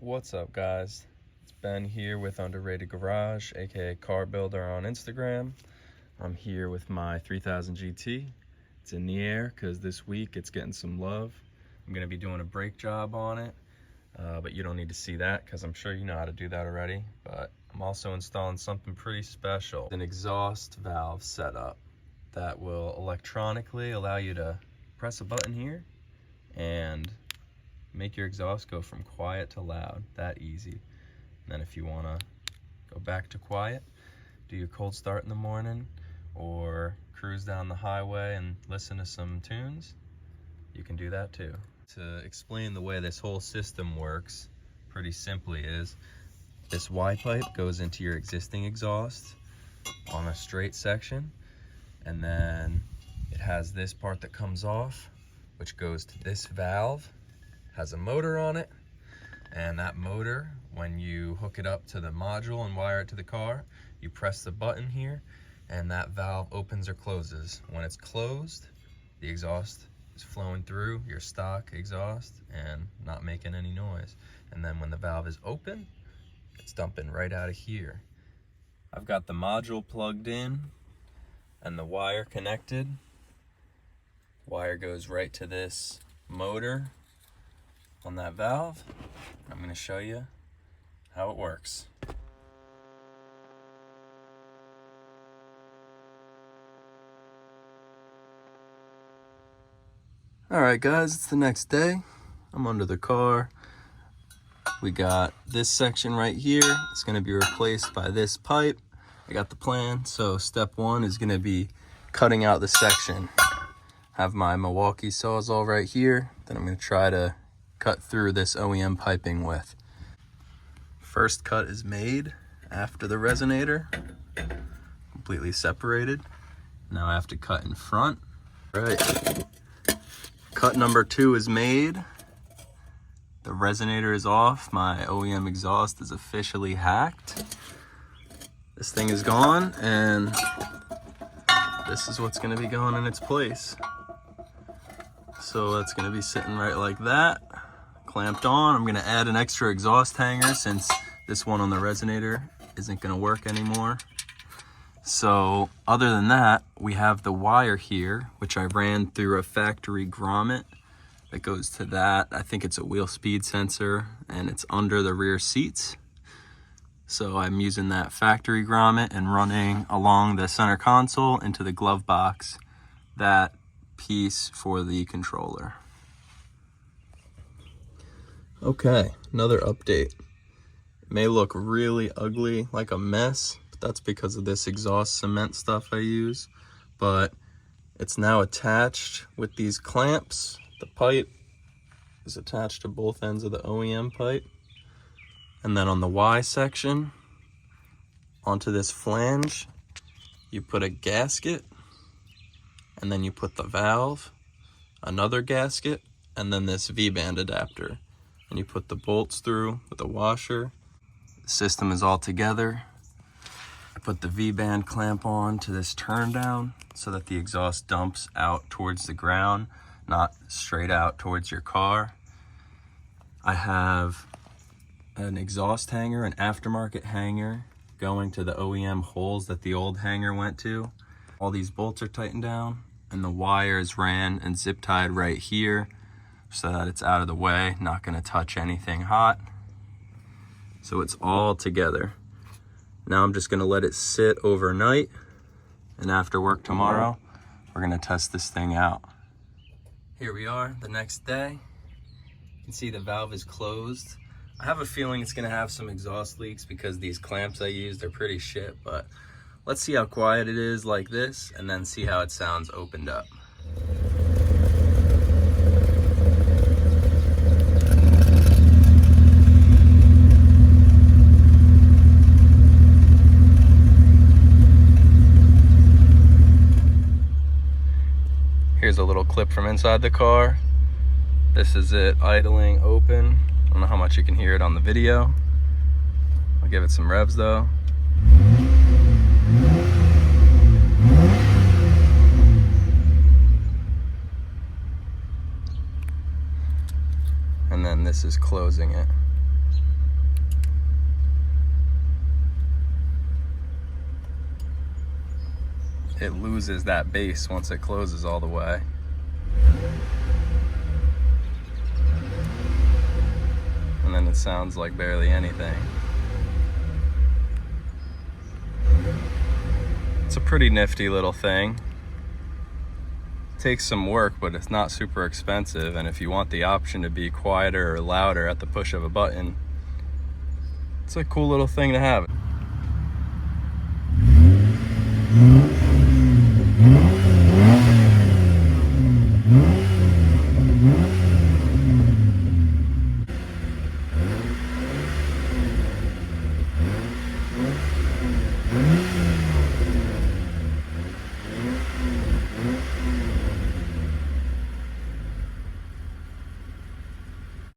What's up, guys? It's Ben here with Underrated Garage, aka Car Builder on Instagram. I'm here with my 3000 GT. It's in the air because this week it's getting some love. I'm going to be doing a brake job on it, but you don't need to see that because I'm sure you know how to do that already. But I'm also installing something pretty special, an exhaust valve setup that will electronically allow you to press a button here and make your exhaust go from quiet to loud, that easy. And then if you want to go back to quiet, do your cold start in the morning or cruise down the highway and listen to some tunes, you can do that too. To explain the way this whole system works pretty simply is this Y pipe goes into your existing exhaust on a straight section, and then it has this part that comes off, which goes to this valve. Has a motor on it, and that motor, when you hook it up to the module and wire it to the car, you press the button here and that valve opens or closes. When it's closed, the exhaust is flowing through your stock exhaust and not making any noise. And then when the valve is open, it's dumping right out of here. I've got the module plugged in and the wire connected. Wire goes right to this motor on that valve. I'm going to show you how it works. Alright guys, it's the next day. I'm under the car. We got this section right here. It's going to be replaced by this pipe. I got the plan. So step one is going to be cutting out the section. Have my Milwaukee Sawzall right here. Then I'm going to try to cut through this OEM piping with. First cut is made after the resonator, completely separated. Now I have to cut in front. Right. Cut number 2 is made. The resonator is off. My OEM exhaust is officially hacked. This thing is gone, and this is what's going to be going in its place. So that's going to be sitting right like that, clamped on. I'm going to add an extra exhaust hanger since this one on the resonator isn't going to work anymore. So other than that, we have the wire here, which I ran through a factory grommet that goes to that. I think it's a wheel speed sensor, and it's under the rear seats. So I'm using that factory grommet and running along the center console into the glove box, that piece for the controller. Okay, another update. It may look really ugly, like a mess, but that's because of this exhaust cement stuff I use. But it's now attached with these clamps. The pipe is attached to both ends of the OEM pipe. And then on the Y section, onto this flange, you put a gasket, and then you put the valve, another gasket, and then this V-band adapter. And you put the bolts through with a washer. The system is all together. I put the V-band clamp on to this turn down so that the exhaust dumps out towards the ground, not straight out towards your car. I have an exhaust hanger, an aftermarket hanger, going to the OEM holes that the old hanger went to. All these bolts are tightened down, and the wires ran and zip tied right here so that it's out of the way, not going to touch anything hot. So it's all together. Now I'm just going to let it sit overnight, and after work tomorrow, we're going to test this thing out. Here we are the next day. You can see the valve is closed. I have a feeling it's going to have some exhaust leaks because these clamps I used are pretty shit, but let's see how quiet it is like this and then see how it sounds opened up. Here's a little clip from inside the car. This is it idling open. I don't know how much you can hear it on the video. I'll give it some revs though. And then this is closing it. it loses that bass once it closes all the way. And then it sounds like barely anything. It's a pretty nifty little thing. Takes some work, but it's not super expensive, and if you want the option to be quieter or louder at the push of a button, it's a cool little thing to have.